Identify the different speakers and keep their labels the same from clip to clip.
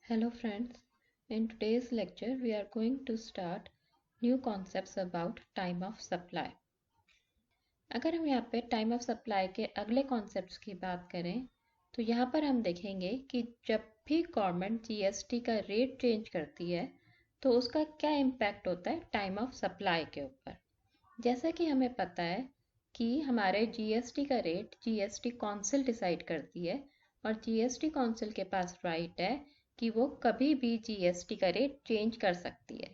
Speaker 1: Hello friends, in today's lecture we are going to start new concepts about time of supply. अगर हम यहाँ पे time of supply के अगले concepts की बात करें तो यहाँ पर हम देखेंगे कि जब भी गवर्नमेंट जीएसटी का रेट चेंज करती है तो उसका क्या इम्पैक्ट होता है टाइम ऑफ सप्लाई के ऊपर। जैसा कि हमें पता है कि हमारे जीएसटी का रेट जीएसटी काउंसिल डिसाइड करती है और जीएसटी काउंसिल के पास राइट है कि वो कभी भी जीएसटी का रेट चेंज कर सकती है।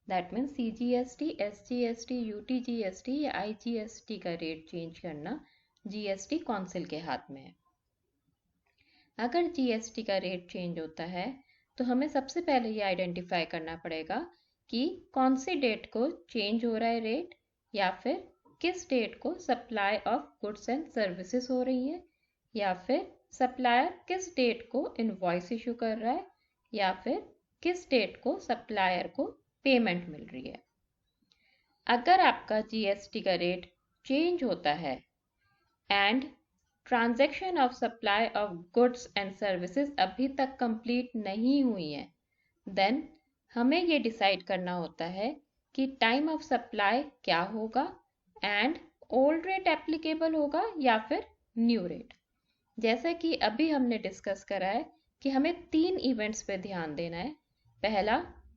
Speaker 1: That means CGST, SGST, UTGST या आईजीएसटी का रेट चेंज करना जीएसटी काउंसिल के हाथ में है। अगर जीएसटी का रेट चेंज होता है तो हमें सबसे पहले ये आइडेंटिफाई करना पड़ेगा कि कौन सी डेट को चेंज हो रहा है रेट, या फिर किस डेट को supply of goods and services हो रही है, या फिर सप्लायर किस डेट को इनवॉइस इशू कर रहा है, या फिर किस डेट को सप्लायर को पेमेंट मिल रही है। अगर आपका जीएसटी का रेट चेंज होता है and transaction of supply of goods and services अभी तक कंप्लीट नहीं हुई है, देन हमें ये डिसाइड करना होता है कि टाइम ऑफ सप्लाई क्या होगा एंड ओल्ड रेट एप्लीकेबल होगा या फिर न्यू रेट। जैसा कि अभी हमने डिस्कस करा है कि हमें 3 इवेंट्स पे ध्यान देना है। पहला,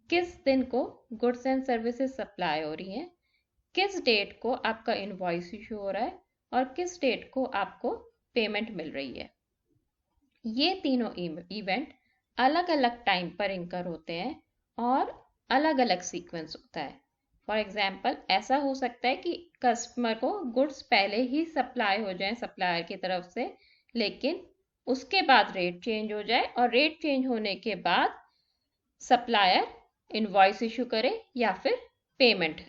Speaker 1: किस दिन को गुड्स एंड सर्विसेज सप्लाई हो रही हैं, किस डेट को आपका इनवॉइस इशू हो रहा है और किस डेट को आपको पेमेंट मिल रही है। ये तीनों इवेंट अलग अलग टाइम पर इंकर होते हैं और अलग अलग सीक्वेंस होता है। फॉर एग्जाम्पल, ऐसा हो सकता है कि कस्टमर को गुड्स पहले ही सप्लाई हो जाए सप्लायर की तरफ से, लेकिन उसके बाद रेट चेंज हो जाए और रेट चेंज होने के बाद सप्लायर इनवॉइस इशू करे या फिर पेमेंट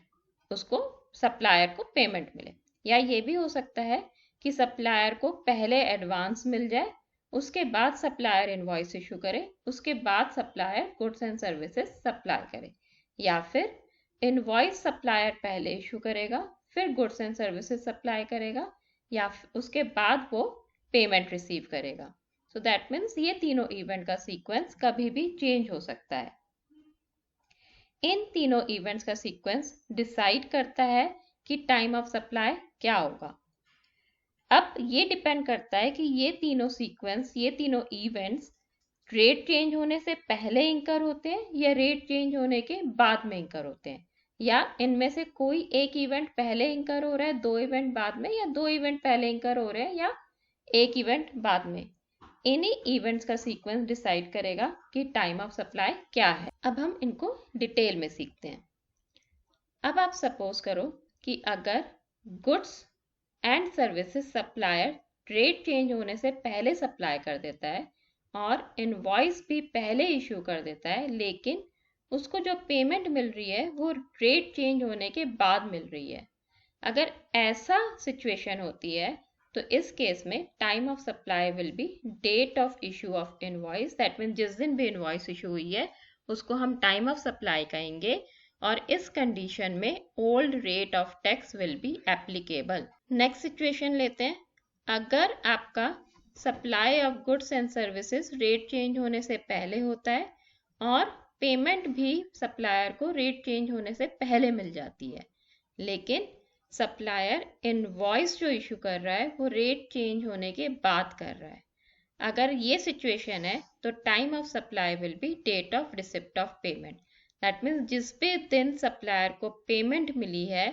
Speaker 1: उसको सप्लायर को पेमेंट मिले। या ये भी हो सकता है कि सप्लायर को पहले एडवांस मिल जाए, उसके बाद सप्लायर इनवॉइस इशू करे, उसके बाद supplier goods and services supply करे, या फिर इनवॉइस सप्लायर पहले इशू करेगा फिर गुड्स एंड सर्विसेज सप्लाई करेगा या उसके बाद वो पेमेंट रिसीव करेगा। सो दैट मीन्स ये तीनों इवेंट का सीक्वेंस कभी भी चेंज हो सकता है। इन तीनों इवेंट्स का सीक्वेंस डिसाइड करता है कि टाइम ऑफ सप्लाई क्या होगा। अब ये डिपेंड करता है कि ये तीनों सीक्वेंस, ये तीनों इवेंट्स रेट चेंज होने से पहले इंकर होते हैं या रेट चेंज होने के बाद में इंकर होते हैं, या इनमें से कोई एक इवेंट पहले इंकर हो रहा है, 2 इवेंट बाद में, या 2 इवेंट पहले इंकर हो रहे हैं या एक इवेंट बाद में। इन्हीं इवेंट्स का सीक्वेंस डिसाइड करेगा कि टाइम ऑफ सप्लाई क्या है। अब हम इनको डिटेल में सीखते हैं। अब आप सपोज करो कि अगर goods and services supplier rate change होने से पहले सप्लाई कर देता है और इनवॉइस भी पहले इशू कर देता है, लेकिन उसको जो पेमेंट मिल रही है वो रेट चेंज होने के बाद मिल रही है। अगर ऐसा सिचुएशन होती है तो इस केस में time of supply will be date of issue of invoice. That mean जिस दिन भी इनवॉइस इशू हुई है उसको हम टाइम ऑफ सप्लाई कहेंगे, और इस कंडीशन में old rate of tax will be applicable. Next situation लेते हैं। अगर आपका supply of goods and services rate change होने से पहले होता है और पेमेंट भी सप्लायर को रेट चेंज होने से पहले मिल जाती है, लेकिन सप्लायर इनवॉइस जो इशू कर रहा है वो रेट चेंज होने के बाद कर रहा है। अगर ये सिचुएशन है तो time of supply will be date of receipt of payment. That means जिस भी दिन सप्लायर को पेमेंट मिली है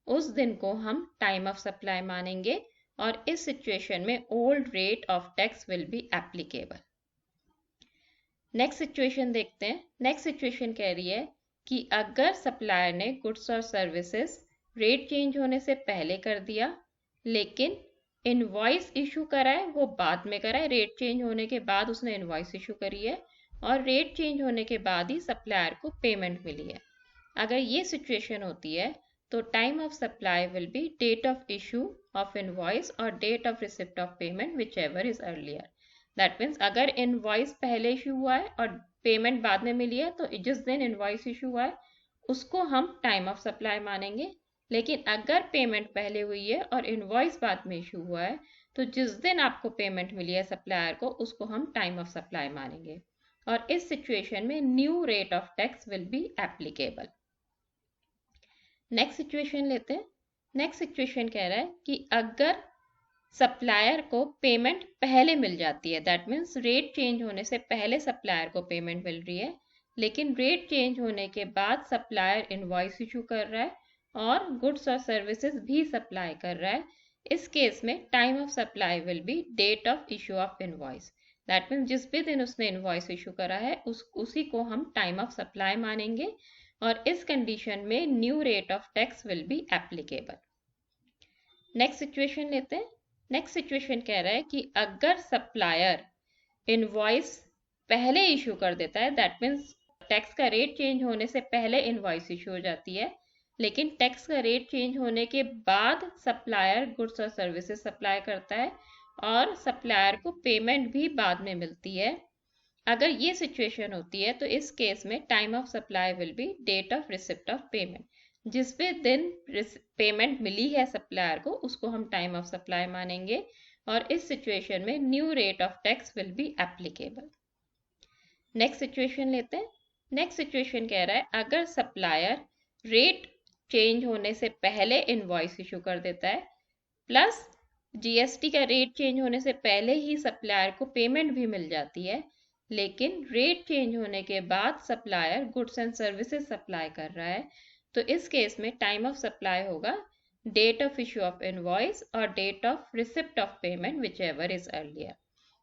Speaker 1: उस दिन को हम टाइम ऑफ सप्लाई मानेंगे, और इस सिचुएशन में old rate of tax will be applicable. Next situation देखते हैं। नेक्स्ट सिचुएशन कह रही है कि अगर सप्लायर ने गुड्स और सर्विसेज रेट चेंज होने से पहले कर दिया, लेकिन इनवॉइस इशू करा है वो बाद में करा है, रेट चेंज होने के बाद उसने इनवॉइस इशू करी है और रेट चेंज होने के बाद ही सप्लायर को पेमेंट मिली है। अगर ये सिचुएशन होती है तो time of supply will be date of issue of invoice और date of receipt of payment whichever is earlier. That means अगर इनवॉइस पहले इशू हुआ है और पेमेंट बाद में मिली है तो जिस दिन इनवॉइस इशू हुआ है उसको हम टाइम ऑफ सप्लाई मानेंगे, लेकिन अगर पेमेंट पहले हुई है और इनवॉइस बाद में इशू हुआ है तो जिस दिन आपको पेमेंट मिली है सप्लायर को उसको हम टाइम ऑफ सप्लाई मानेंगे। और इस सिचुएशन में new rate of tax will be applicable. Next situation लेते हैं। नेक्स्ट सिचुएशन कह रहा है कि अगर सप्लायर को पेमेंट पहले मिल जाती है, दैट मीन्स रेट चेंज होने से पहले सप्लायर को पेमेंट मिल रही है, लेकिन रेट चेंज होने के बाद सप्लायर इनवॉइस इशू कर रहा है और गुड्स और सर्विसेज भी सप्लाई कर रहा है। इस केस में time of supply will be date of issue of invoice. That means जिस भी दिन उसने इनवॉइस इशू करा है उसी को हम टाइम ऑफ सप्लाई मानेंगे और इस कंडीशन में new rate of tax will be applicable. Next situation लेते हैं। नेक्स्ट सिचुएशन कह रहा है कि अगर सप्लायर इनवॉइस पहले इशू कर देता है, दैट मीन्स टैक्स का रेट चेंज होने से पहले इनवॉइस इशू हो जाती है, लेकिन टैक्स का रेट चेंज होने के बाद सप्लायर गुड्स और सर्विसेज सप्लाई करता है और सप्लायर को पेमेंट भी बाद में मिलती है। अगर ये सिचुएशन होती है तो इस केस में time of supply will be date of receipt of payment. जिस भी दिन पेमेंट मिली है सप्लायर को उसको हम टाइम ऑफ सप्लाई मानेंगे और इस सिचुएशन में new rate of tax will be applicable. Next situation लेते हैं। नेक्स्ट सिचुएशन कह रहा है अगर सप्लायर रेट चेंज होने से पहले इनवॉइस इशू कर देता है प्लस जीएसटी का रेट चेंज होने से पहले ही सप्लायर को पेमेंट भी मिल जाती है, लेकिन रेट चेंज होने के बाद supplier goods and services supply कर रहा है, तो इस केस में टाइम ऑफ सप्लाई होगा date of issue of invoice और date of receipt of payment whichever is earlier.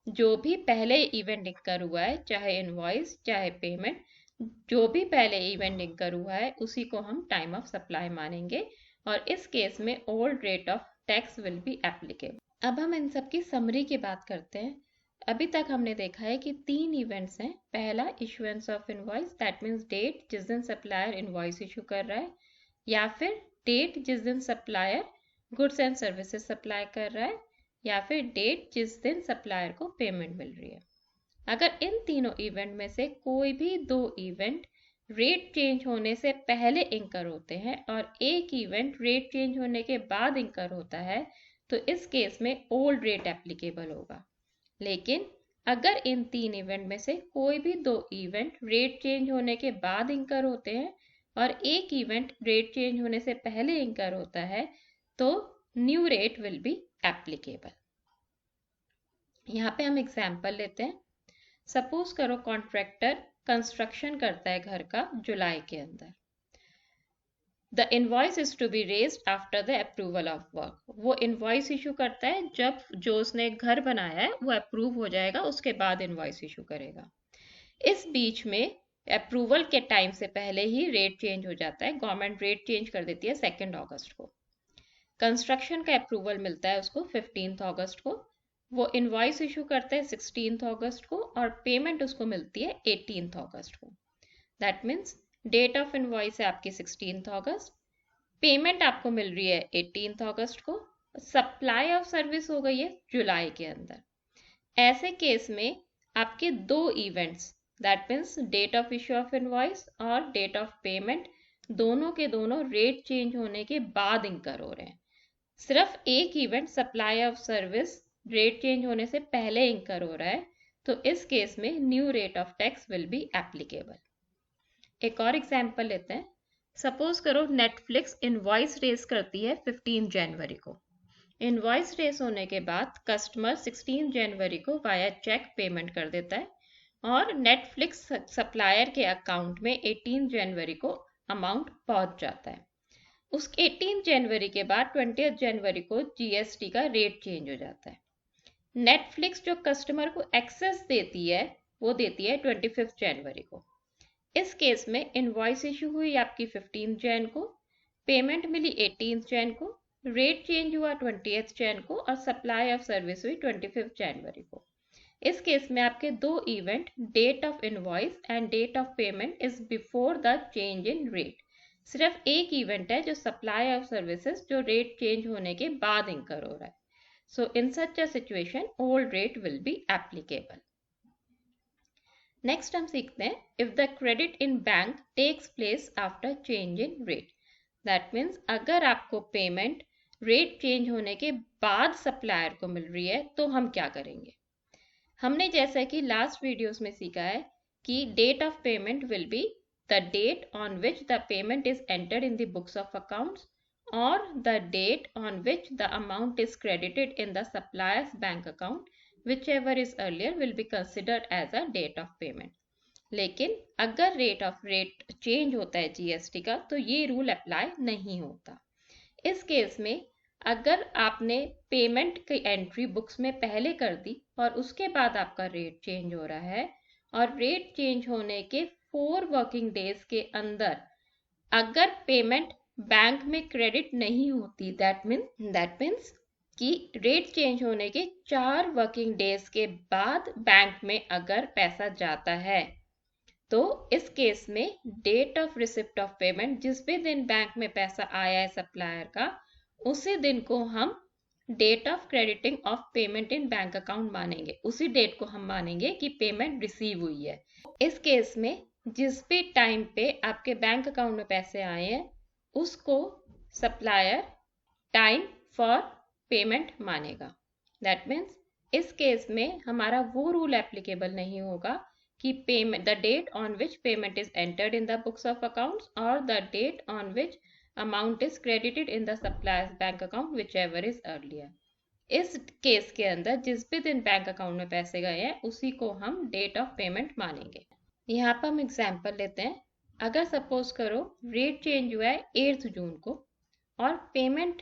Speaker 1: जो भी पहले इवेंट इंकर हुआ है, चाहे इनवॉइस चाहे पेमेंट, जो भी पहले इवेंट इंकर हुआ है उसी को हम टाइम ऑफ सप्लाई मानेंगे और इस केस में old rate of tax will be applicable. अब हम इन सब की समरी की बात करते हैं। अभी तक हमने देखा है कि 3 इवेंट्स हैं। पहला issuance of invoice, that means date जिस दिन सप्लायर इनवॉइस इशू कर रहा है, या फिर डेट जिस दिन supplier goods and services supply कर रहा है, या फिर डेट जिस दिन सप्लायर को पेमेंट मिल रही है। अगर इन तीनों इवेंट में से कोई भी 2 इवेंट रेट चेंज होने से पहले इंकर होते हैं और एक इवेंट रेट चेंज होने के बाद इंकर होता है, तो इस केस में ओल्ड रेट एप्लीकेबल होगा। लेकिन अगर इन 3 इवेंट में से कोई भी 2 इवेंट रेट चेंज होने के बाद इंकर होते हैं और एक इवेंट रेट चेंज होने से पहले इंकर होता है, तो new rate will be applicable. यहाँ पे हम एग्जाम्पल लेते हैं। सपोज करो कॉन्ट्रैक्टर कंस्ट्रक्शन करता है घर का जुलाई के अंदर। The invoice is to be raised after the approval of work. वो इनवॉइस इशू करता है जब जो उसने घर बनाया है वो अप्रूव हो जाएगा, उसके बाद इनवॉइस इशू करेगा। इस बीच में अप्रूवल के टाइम से पहले ही रेट चेंज हो जाता है। गवर्नमेंट रेट चेंज कर देती है 2 अगस्त को। कंस्ट्रक्शन का अप्रूवल मिलता है उसको 15 अगस्त को। वो इनवॉइस इशू करता है 16 अगस्त को और पेमेंट उसको मिलती है 18 अगस्त को। That means date of invoice है आपकी 16 अगस्त, पेमेंट आपको मिल रही है 18 अगस्त को, सप्लाई ऑफ सर्विस हो गई है जुलाई के अंदर। ऐसे केस में आपके 2 events, that means date of issue of invoice और डेट ऑफ पेमेंट, दोनों के दोनों रेट चेंज होने के बाद इंकर हो रहे हैं। सिर्फ एक event supply of service rate change होने से पहले इंकर हो रहा है, तो इस केस में new rate of tax will be applicable. एक और एग्जाम्पल लेते हैं। सपोज करो नेटफ्लिक्स इनवॉइस रेस करती है 15 जनवरी को। इनवॉइस रेस होने के बाद कस्टमर 16 जनवरी को वाया चेक पेमेंट कर देता है और नेटफ्लिक्स सप्लायर के अकाउंट में 18 जनवरी को अमाउंट पहुंच जाता है। उस 18 जनवरी के बाद 20 जनवरी को जीएसटी का रेट चेंज हो जाता है। नेटफ्लिक्स जो कस्टमर को एक्सेस देती है वो देती है 25 जनवरी को। इस केस में इनवॉइस इशू हुई आपकी 15 जैन को, पेमेंट मिली 18 जैन को, रेट चेंज हुआ 20 जैन को और सप्लाई ऑफ सर्विस हुई 25 जनवरी को। इस केस में आपके 2 event, date of invoice and date of payment is before the change in rate. सिर्फ एक इवेंट है जो सप्लाई ऑफ सर्विसेज जो रेट चेंज होने के बाद इंकर हो रहा है। So in such a situation, old rate will be applicable. Next हम सीखते हैं if the credit in bank takes place after change in rate. That means अगर आपको पेमेंट रेट चेंज होने के बाद सप्लायर को मिल रही है तो हम क्या करेंगे। हमने जैसा कि लास्ट वीडियोस में सीखा है कि date of payment will be the date on which the payment is entered in the books of accounts or the date on which the amount is credited in the supplier's bank account, whichever is earlier will be considered as a date of payment. लेकिन अगर rate change होता है GST का तो ये rule apply नहीं होता। इस केस में अगर आपने पेमेंट की एंट्री बुक्स में पहले कर दी और उसके बाद आपका रेट चेंज हो रहा है और रेट चेंज होने के 4 वर्किंग डेज के अंदर अगर पेमेंट बैंक में क्रेडिट नहीं होती, दैट मीन्स कि रेट चेंज होने के 4 वर्किंग डेज के बाद बैंक में अगर पैसा जाता है तो इस केस में date of receipt of payment, जिस भी दिन बैंक में पैसा आया है सप्लायर का, उसी दिन को हम date of crediting of payment in bank account मानेंगे। उसी डेट को हम मानेंगे कि पेमेंट रिसीव हुई है। इस केस में जिस भी टाइम पे आपके बैंक अकाउंट में पैसे आए हैं उसको सप्लायर टाइम फॉर पेमेंट मानेगा। दैट मीन्स इस केस में हमारा वो रूल एप्लीकेबल नहीं होगा कि payment the date on which payment is entered in the books of accounts और the date on which amount is credited in the supplier's bank account whichever is earlier. इस case के अंदर जिस भी दिन बैंक अकाउंट में पैसे गए हैं उसी को हम डेट ऑफ पेमेंट मानेंगे। यहाँ पर हम एग्जाम्पल लेते हैं। अगर सपोज करो रेट चेंज हुआ है 8 जून को और पेमेंट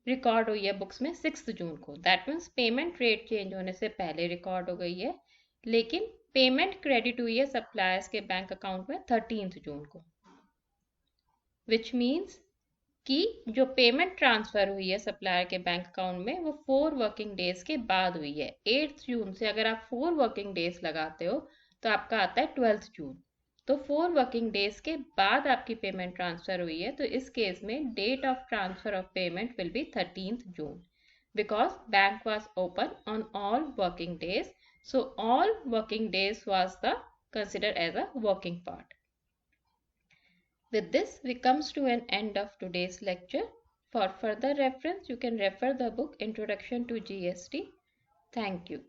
Speaker 1: रिकॉर्ड हुई है बुक्स में 6 जून को, that means payment rate change होने से पहले रिकॉर्ड हो गई है लेकिन पेमेंट क्रेडिट हुई है सप्लायर्स के बैंक अकाउंट में 13 जून को, विच मीन्स कि जो पेमेंट ट्रांसफर हुई है सप्लायर के बैंक अकाउंट में वो 4 वर्किंग डेज के बाद हुई है। 8 जून से अगर आप 4 वर्किंग डेज लगाते हो तो आपका आता है 12 जून, तो 4 वर्किंग डेज के बाद आपकी पेमेंट ट्रांसफर हुई है। तो इस केस में date of transfer of payment will be 13 June because bank was open on all working days, so all working days was the considered as a working part. With this we comes to an end of today's lecture. For further reference you can refer the book Introduction to GST. Thank you.